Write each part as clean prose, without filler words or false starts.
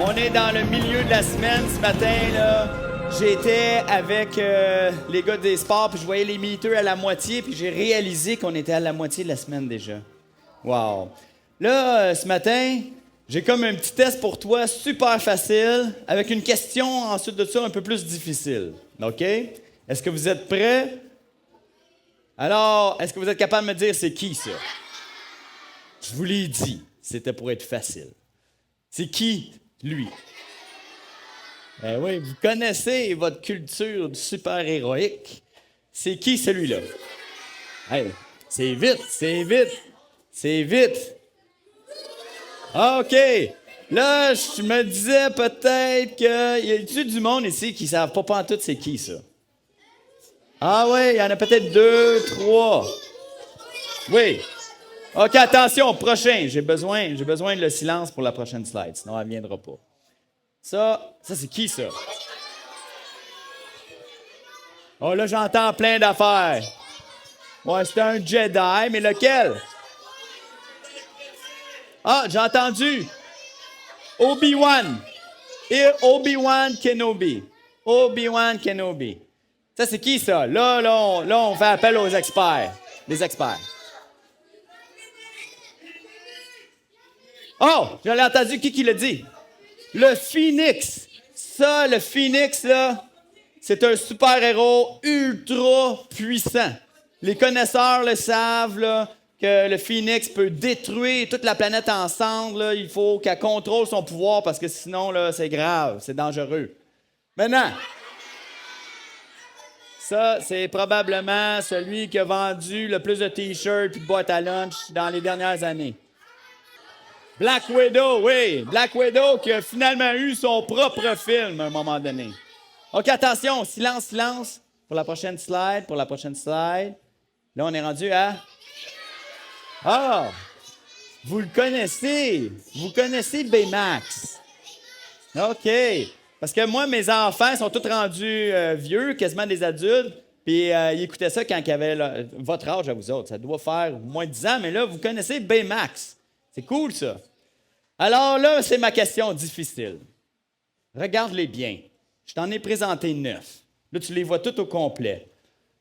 On est dans le milieu de la semaine ce matin, là. J'étais avec les gars des sports, puis je voyais les meters à la moitié, puis j'ai réalisé qu'on était à la moitié de la semaine déjà. Wow. Là, ce matin, j'ai comme un petit test pour toi, super facile, avec une question ensuite de ça un peu plus difficile. OK? Est-ce que vous êtes prêts? Alors, est-ce que vous êtes capable de me dire c'est qui ça? Je vous l'ai dit, c'était pour être facile. C'est qui, lui? Ben oui, vous connaissez votre culture du super-héroïque. C'est qui celui-là? Hey, c'est vite, c'est vite, c'est vite. OK. Là, je me disais peut-être qu'il y a du monde ici qui ne savent pas pantoute c'est qui ça. Ah oui, il y en a peut-être 2, 3. Oui. OK, attention, prochain. J'ai besoin de le silence pour la prochaine slide, sinon elle ne viendra pas. Ça c'est qui ça? Oh là, j'entends plein d'affaires. Ouais, c'est un Jedi, mais lequel? Ah, j'ai entendu. Obi-Wan. Et Obi-Wan Kenobi. Obi-Wan Kenobi. Ça, c'est qui ça? Là, on fait appel aux experts. Les experts. Oh, j'en ai entendu qui l'a dit? Le Phoenix. Ça, le Phoenix, là, c'est un super-héros ultra puissant. Les connaisseurs le savent, là, que le Phoenix peut détruire toute la planète ensemble. Là. Il faut qu'elle contrôle son pouvoir parce que sinon, là, c'est grave, c'est dangereux. Maintenant, ça, c'est probablement celui qui a vendu le plus de T-shirts et de boîtes à lunch dans les dernières années. Black Widow, oui. Black Widow qui a finalement eu son propre film à un moment donné. OK, attention, silence. Pour la prochaine slide. Là, on est rendu à... Ah! Vous le connaissez. Vous connaissez Baymax. OK. Parce que moi, mes enfants sont tous rendus vieux, quasiment des adultes. Puis ils écoutaient ça quand ils avaient votre âge à vous autres. Ça doit faire moins de 10 ans, mais là, vous connaissez Baymax. C'est cool, ça. Alors là, c'est ma question difficile. Regarde-les bien. Je t'en ai présenté 9. Là, tu les vois tous au complet.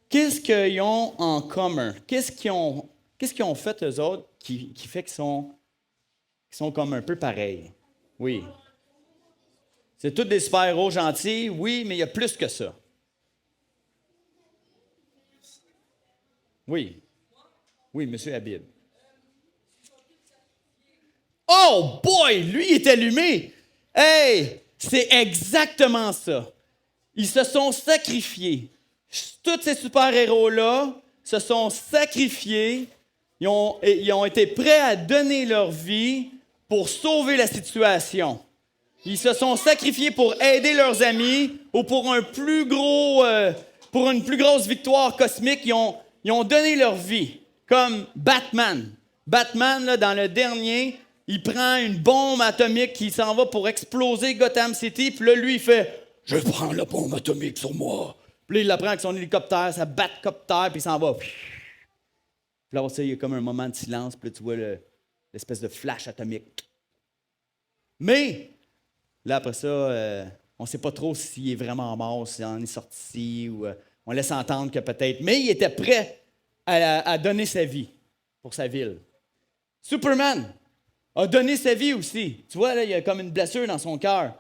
Qu'est-ce qu'ils ont en commun? Qu'est-ce qu'ils ont fait, eux autres, qui fait qu'ils sont comme un peu pareils? Oui. C'est tous des super-héros gentils, oui, mais il y a plus que ça. Oui. Oui, M. Habib. Oh boy, lui, il est allumé. Hey, c'est exactement ça. Ils se sont sacrifiés. Tous ces super-héros-là se sont sacrifiés. Ils ont été prêts à donner leur vie pour sauver la situation. Ils se sont sacrifiés pour aider leurs amis ou pour pour une plus grosse victoire cosmique. Ils ont donné leur vie, comme Batman. Batman, là, dans le dernier, il prend une bombe atomique qui s'en va pour exploser Gotham City. Puis là, lui, il fait « Je vais prendre la bombe atomique sur moi. » Puis là, il la prend avec son hélicoptère, sa Batcopter, puis il s'en va. Puis là, il y a comme un moment de silence. Puis là, tu vois l'espèce de flash atomique. Mais, là, après ça, on ne sait pas trop s'il est vraiment mort, s'il en est sorti, ou on laisse entendre que peut-être. Mais il était prêt à donner sa vie pour sa ville. Superman a donné sa vie aussi. Tu vois, là, il y a comme une blessure dans son cœur.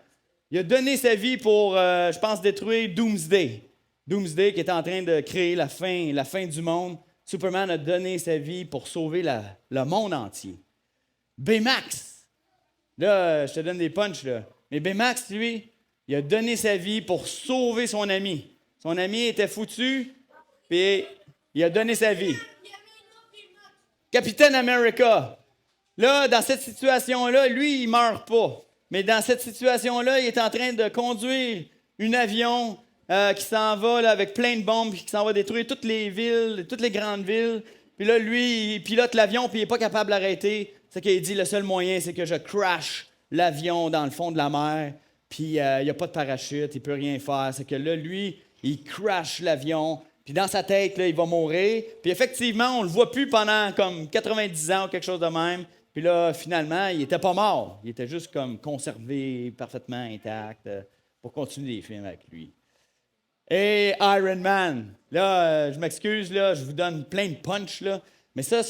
Il a donné sa vie pour, je pense, détruire Doomsday. Doomsday qui est en train de créer la fin du monde. Superman a donné sa vie pour sauver le monde entier. Baymax, là, je te donne des punchs, là. Mais Baymax, lui, il a donné sa vie pour sauver son ami. Son ami était foutu, puis il a donné sa vie. Captain America. Là, dans cette situation-là, lui, il ne meurt pas. Mais dans cette situation-là, il est en train de conduire un avion qui s'en va là, avec plein de bombes, qui s'en va détruire toutes les villes, toutes les grandes villes. Puis là, lui, il pilote l'avion, puis il n'est pas capable d'arrêter. C'est qu'il dit, le seul moyen, c'est que je crash l'avion dans le fond de la mer, puis il n'y a pas de parachute, il ne peut rien faire. C'est que là, lui, il crash l'avion, puis dans sa tête, là, il va mourir. Puis effectivement, on ne le voit plus pendant comme 90 ans ou quelque chose de même. Puis là, finalement, il n'était pas mort. Il était juste comme conservé, parfaitement intact, pour continuer les films avec lui. Et Iron Man. Là, je m'excuse, là, je vous donne plein de punch, là. Mais ça,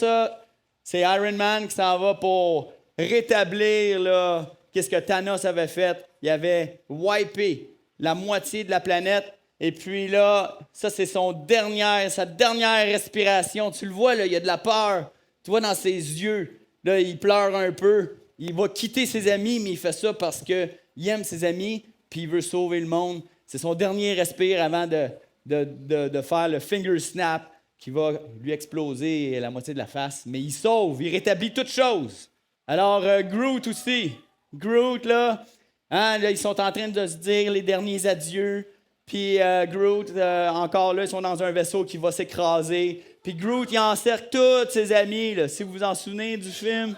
c'est Iron Man qui s'en va pour rétablir, là, qu'est-ce que Thanos avait fait. Il avait wipé la moitié de la planète. Et puis là, ça, c'est sa dernière respiration. Tu le vois, là, il y a de la peur. Tu vois dans ses yeux. Là, il pleure un peu. Il va quitter ses amis, mais il fait ça parce qu'il aime ses amis, puis il veut sauver le monde. C'est son dernier respire avant de faire le finger snap qui va lui exploser la moitié de la face. Mais il sauve, il rétablit toutes choses. Alors, Groot aussi. Groot, là, là, ils sont en train de se dire les derniers adieux. Puis Groot, encore là, ils sont dans un vaisseau qui va s'écraser. Puis Groot, il encercle tous ses amis, là, si vous vous en souvenez du film.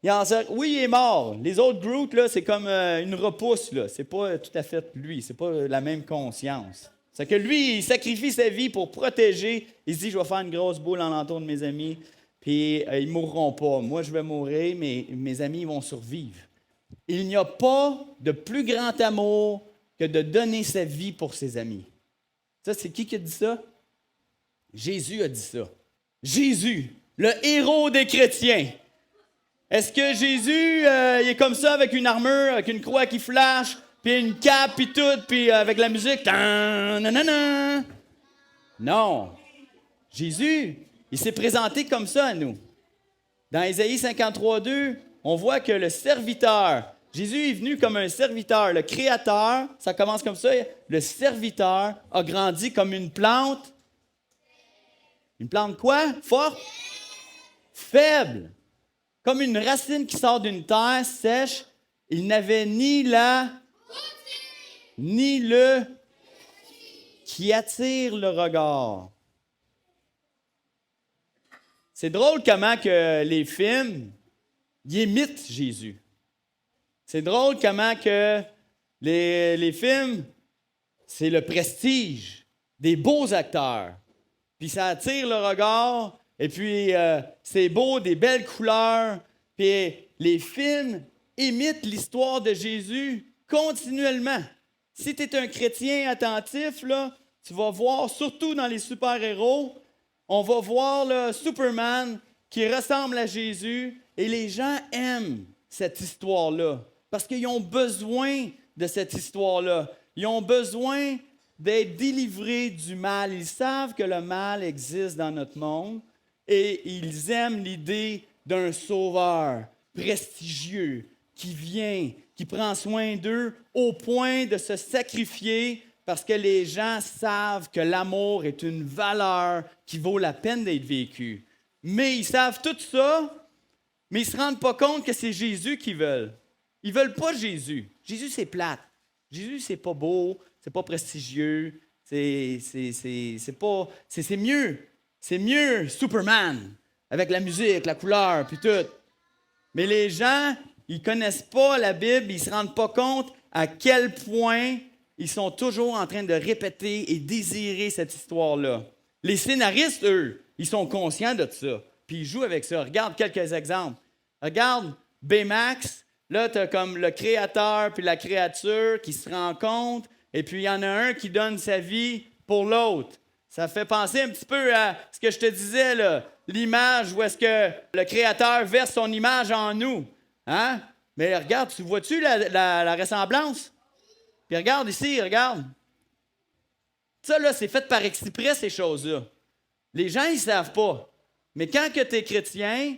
Il encercle. Oui, il est mort. Les autres Groot, là, c'est comme une repousse. Là. C'est pas tout à fait lui. C'est pas la même conscience. C'est que lui, il sacrifie sa vie pour protéger. Il se dit, je vais faire une grosse boule en l'entour de mes amis. Puis ils ne mourront pas. Moi, je vais mourir, mais mes amis vont survivre. Il n'y a pas de plus grand amour que de donner sa vie pour ses amis. Ça, c'est qui a dit ça? Jésus a dit ça. Jésus, le héros des chrétiens. Est-ce que Jésus, il est comme ça avec une armure, avec une croix qui flash, puis une cape, puis tout, puis avec la musique? Non. Jésus, il s'est présenté comme ça à nous. Dans Ésaïe 53:2, on voit que le serviteur, Jésus est venu comme un serviteur. Le Créateur, ça commence comme ça, le serviteur a grandi comme une plante. Une plante quoi? Forte? Faible. Comme une racine qui sort d'une terre sèche. Il n'avait ni la, ni le qui attire le regard. C'est drôle comment que les films ils imitent Jésus. C'est drôle comment que les films, c'est le prestige des beaux acteurs. Puis ça attire le regard, et puis c'est beau, des belles couleurs. Puis les films imitent l'histoire de Jésus continuellement. Si tu es un chrétien attentif, là, tu vas voir, surtout dans les super-héros, on va voir là, Superman qui ressemble à Jésus, et les gens aiment cette histoire-là. Parce qu'ils ont besoin de cette histoire-là. Ils ont besoin d'être délivrés du mal. Ils savent que le mal existe dans notre monde et ils aiment l'idée d'un sauveur prestigieux qui vient, qui prend soin d'eux au point de se sacrifier parce que les gens savent que l'amour est une valeur qui vaut la peine d'être vécue. Mais ils savent tout ça, mais ils ne se rendent pas compte que c'est Jésus qu'ils veulent. Ils ne veulent pas Jésus. Jésus, c'est plate. Jésus, c'est pas beau, c'est pas prestigieux, c'est mieux. C'est mieux Superman, avec la musique, la couleur, puis tout. Mais les gens, ils ne connaissent pas la Bible, ils ne se rendent pas compte à quel point ils sont toujours en train de répéter et désirer cette histoire-là. Les scénaristes, eux, ils sont conscients de ça, puis ils jouent avec ça. Regarde quelques exemples. Regarde Baymax. Là, tu as comme le créateur puis la créature qui se rencontrent, et puis il y en a un qui donne sa vie pour l'autre. Ça fait penser un petit peu à ce que je te disais, là, l'image où est-ce que le créateur verse son image en nous. Hein? Mais regarde, tu vois-tu la ressemblance? Puis regarde ici, regarde. Ça, là, c'est fait par exprès, ces choses-là. Les gens, ils ne savent pas. Mais quand tu es chrétien,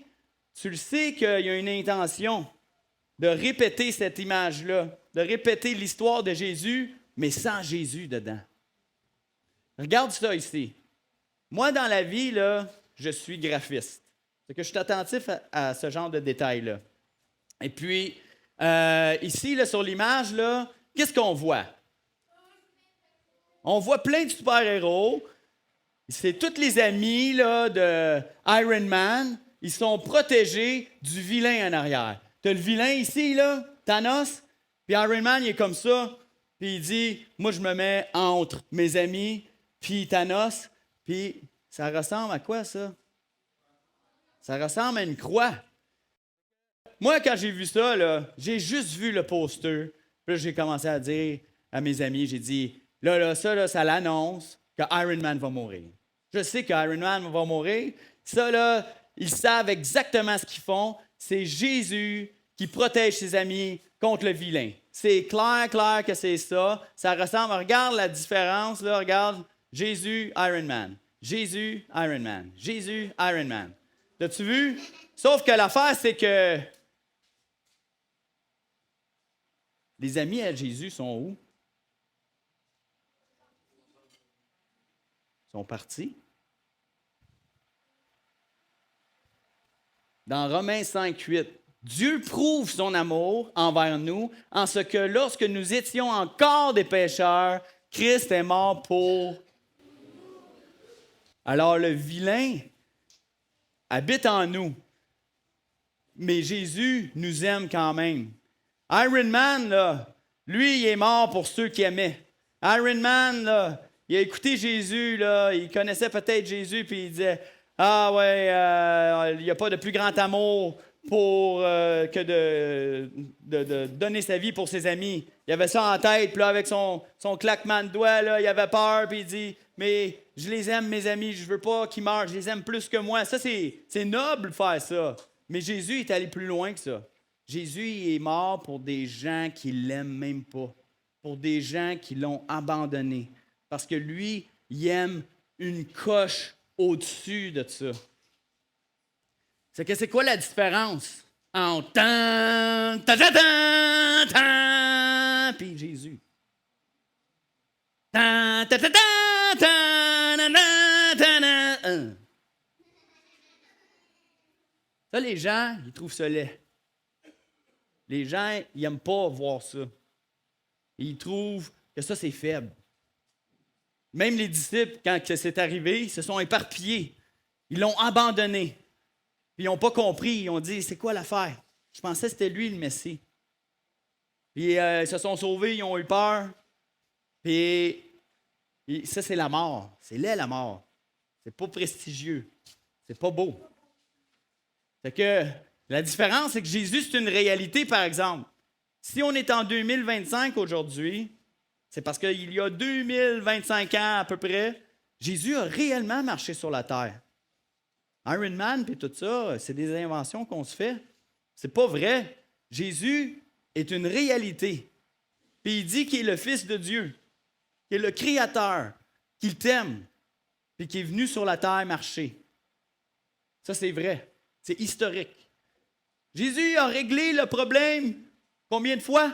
tu le sais qu'il y a une intention de répéter cette image-là, de répéter l'histoire de Jésus, mais sans Jésus dedans. Regarde ça ici. Moi, dans la vie, là, je suis graphiste. C'est que je suis attentif à ce genre de détails-là. Et puis, ici, là, sur l'image, là, qu'est-ce qu'on voit? On voit plein de super-héros. C'est tous les amis là, de Iron Man. Ils sont protégés du vilain en arrière. Tu as le vilain ici, là, Thanos, puis Iron Man, il est comme ça, puis il dit, moi, je me mets entre mes amis, puis Thanos, puis ça ressemble à quoi, ça? Ça ressemble à une croix. moi, quand j'ai vu ça, là, j'ai juste vu le poster. Puis là, j'ai commencé à dire à mes amis, j'ai dit, ça l'annonce que Iron Man va mourir. Je sais que Iron Man va mourir. Ça, là, ils savent exactement ce qu'ils font. C'est Jésus qui protège ses amis contre le vilain. C'est clair que c'est ça. Ça ressemble, regarde la différence, là, regarde, Jésus, Iron Man. Jésus, Iron Man. Jésus, Iron Man. L'as-tu vu? Sauf que l'affaire, c'est que les amis à Jésus sont où? Ils sont partis. Dans Romains 5:8, Dieu prouve son amour envers nous en ce que lorsque nous étions encore des pécheurs, Christ est mort pour. Alors le vilain habite en nous, mais Jésus nous aime quand même. Iron Man, là, lui, il est mort pour ceux qui aimaient. Iron Man, là, il a écouté Jésus, là, il connaissait peut-être Jésus, puis il disait, ah ouais, il n'y a pas de plus grand amour que de donner sa vie pour ses amis. Il avait ça en tête, puis là, avec son claquement de doigts, là, il avait peur, puis il dit, mais je les aime, mes amis, je veux pas qu'ils meurent, je les aime plus que moi. Ça, c'est noble de faire ça. Mais Jésus est allé plus loin que ça. Jésus il est mort pour des gens qui ne l'aiment même pas, pour des gens qui l'ont abandonné. Parce que lui, il aime une coche au-dessus de ça. C'est quoi la différence entre tan, ta, ta, ta, ta, puis Jésus? Tan, ta, ta, ta, ta, na, na, ta, na. Ça, les gens, ils trouvent ça laid. Les gens, ils n'aiment pas voir ça. Ils trouvent que ça, c'est faible. Même les disciples, quand c'est arrivé, ils se sont éparpillés. Ils l'ont abandonné. Puis ils n'ont pas compris. Ils ont dit, c'est quoi l'affaire? Je pensais que c'était lui le Messie. Puis ils se sont sauvés, ils ont eu peur. Puis ça, c'est la mort. C'est laid, la mort. C'est pas prestigieux. C'est pas beau. Fait que la différence, c'est que Jésus, c'est une réalité, par exemple. Si on est en 2025 aujourd'hui, c'est parce qu'il y a 2025 ans à peu près, Jésus a réellement marché sur la terre. Iron Man et tout ça, c'est des inventions qu'on se fait. C'est pas vrai. Jésus est une réalité. Puis il dit qu'il est le Fils de Dieu, qu'il est le Créateur, qu'il t'aime, puis qu'il est venu sur la terre marcher. Ça, c'est vrai. C'est historique. Jésus a réglé le problème combien de fois?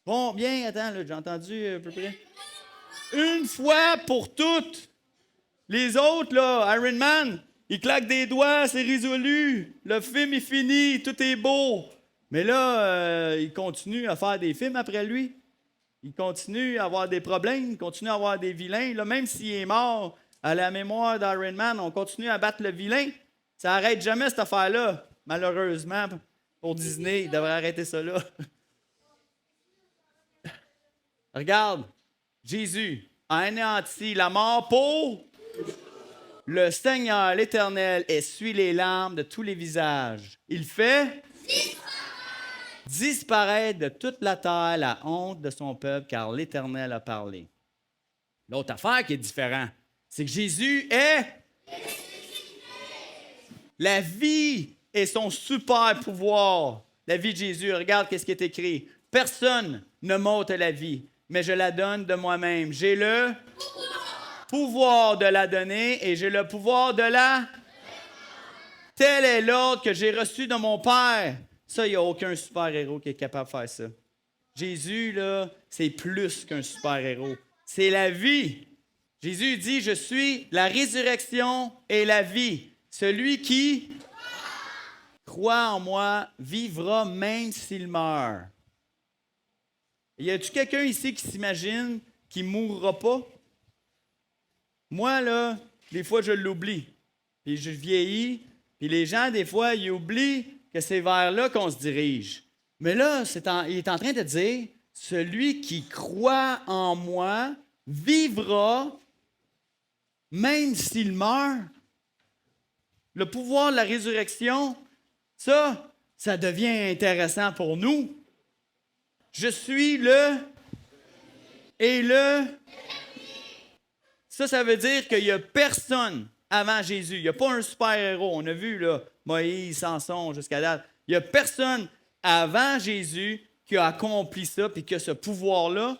Bon, bien, attends, là, j'ai entendu à peu près. Une fois pour toutes. Les autres, là, Iron Man, il claque des doigts, c'est résolu. Le film est fini, tout est beau. Mais là, il continue à faire des films après lui. Il continue à avoir des problèmes, il continue à avoir des vilains. Là, même s'il est mort à la mémoire d'Iron Man, on continue à battre le vilain. Ça n'arrête jamais cette affaire-là. Malheureusement, pour Disney, il devrait arrêter ça là. Regarde, Jésus a anéanti la mort pour le Seigneur, l'Éternel, essuie les larmes de tous les visages. Il fait disparaître de toute la terre la honte de son peuple, car l'Éternel a parlé. L'autre affaire qui est différente, c'est que Jésus est la vie et son super pouvoir. La vie de Jésus, regarde ce qui est écrit. Personne ne m'ôte la vie, mais je la donne de moi-même. J'ai le pouvoir de la donner et j'ai le pouvoir de la. Tel est l'ordre que j'ai reçu de mon Père. Ça, il n'y a aucun super-héros qui est capable de faire ça. Jésus, là, c'est plus qu'un super-héros. C'est la vie. Jésus dit, je suis la résurrection et la vie. Celui qui croit en moi vivra même s'il meurt. Y a-t-il quelqu'un ici qui s'imagine qu'il ne mourra pas? Moi, là, des fois, je l'oublie. Puis je vieillis. Puis les gens, des fois, ils oublient que c'est vers là qu'on se dirige. Mais là, il est en train de dire, celui qui croit en moi vivra même s'il meurt. Le pouvoir de la résurrection, Ça devient intéressant pour nous. Je suis le et le. Ça veut dire qu'il n'y a personne avant Jésus. Il n'y a pas un super-héros. On a vu là, Moïse, Samson, jusqu'à date. Il n'y a personne avant Jésus qui a accompli ça puis qui a ce pouvoir-là.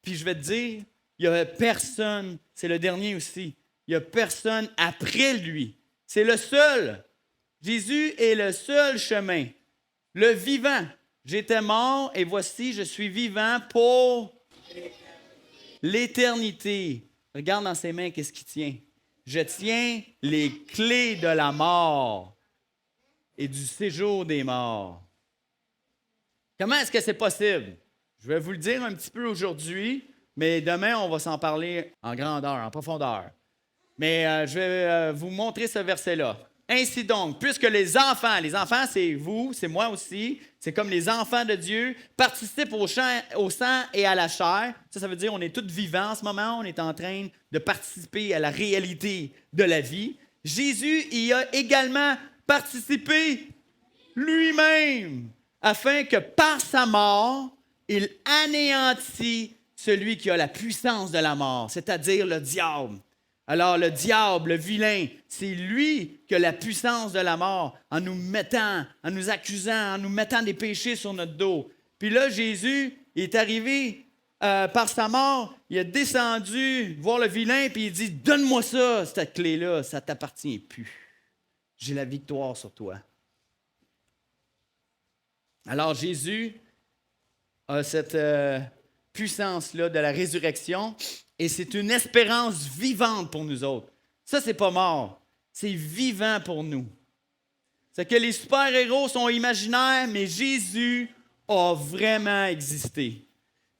Puis je vais te dire, il n'y a personne, c'est le dernier aussi, il n'y a personne après lui. C'est le seul. Jésus est le seul chemin. Le vivant. J'étais mort et voici, je suis vivant pour l'éternité. Regarde dans ses mains, qu'est-ce qu'il tient? Je tiens les clés de la mort et du séjour des morts. Comment est-ce que c'est possible? Je vais vous le dire un petit peu aujourd'hui, mais demain, on va s'en parler en grandeur, en profondeur. Mais je vais vous montrer ce verset-là. Ainsi donc, puisque les enfants, c'est vous, c'est moi aussi, c'est comme les enfants de Dieu, participent au sang et à la chair. Ça veut dire qu'on est tous vivants en ce moment, on est en train de participer à la réalité de la vie. Jésus y a également participé lui-même, afin que par sa mort, il anéantit celui qui a la puissance de la mort, c'est-à-dire le diable. Alors, le diable, le vilain, c'est lui qui a la puissance de la mort en nous mettant, en nous accusant, en nous mettant des péchés sur notre dos. Puis là, Jésus est arrivé par sa mort, il est descendu voir le vilain, puis il dit, « Donne-moi ça, cette clé-là, ça ne t'appartient plus. J'ai la victoire sur toi. » Alors, Jésus a cette puissance-là de la résurrection. Et c'est une espérance vivante pour nous autres. Ça, c'est pas mort. C'est vivant pour nous. C'est que les super-héros sont imaginaires, mais Jésus a vraiment existé.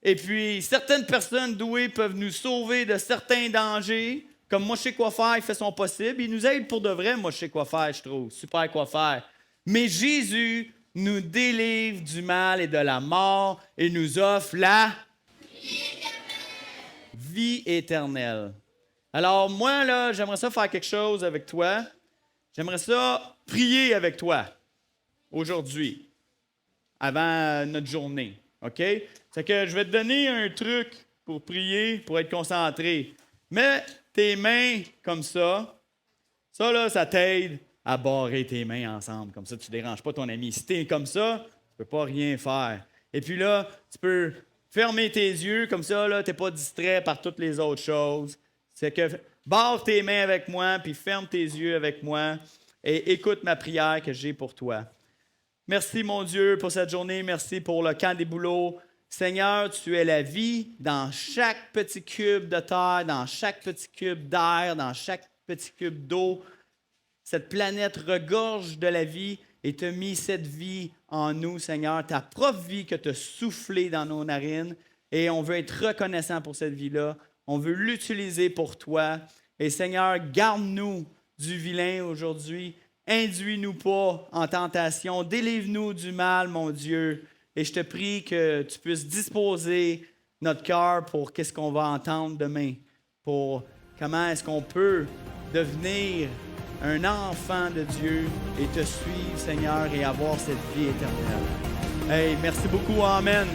Et puis, certaines personnes douées peuvent nous sauver de certains dangers. Comme moi, je sais quoi faire, il fait son possible. Il nous aide pour de vrai, moi, je sais quoi faire, je trouve. Super quoi faire. Mais Jésus nous délivre du mal et de la mort et nous offre la vie éternelle. Alors, moi, là, j'aimerais ça faire quelque chose avec toi. J'aimerais ça prier avec toi aujourd'hui, avant notre journée. OK? C'est que je vais te donner un truc pour prier, pour être concentré. Mets tes mains comme ça. Ça, là, ça t'aide à barrer tes mains ensemble. Comme ça, tu ne déranges pas ton ami. Si tu es comme ça, tu ne peux pas rien faire. Et puis là, tu peux fermer tes yeux, comme ça, tu n'es pas distrait par toutes les autres choses. C'est que barre tes mains avec moi, puis ferme tes yeux avec moi et écoute ma prière que j'ai pour toi. Merci, mon Dieu, pour cette journée. Merci pour le camp des bouleaux. Seigneur, tu es la vie dans chaque petit cube de terre, dans chaque petit cube d'air, dans chaque petit cube d'eau. Cette planète regorge de la vie et tu as mis cette vie en nous, Seigneur, ta propre vie que tu as soufflée dans nos narines. Et on veut être reconnaissant pour cette vie-là. On veut l'utiliser pour toi. Et Seigneur, garde-nous du vilain aujourd'hui. Induis-nous pas en tentation. Délivre-nous du mal, mon Dieu. Et je te prie que tu puisses disposer notre cœur pour qu'est-ce qu'on va entendre demain. Pour comment est-ce qu'on peut devenir un enfant de Dieu et te suivre, Seigneur, et avoir cette vie éternelle. Hey, merci beaucoup. Amen.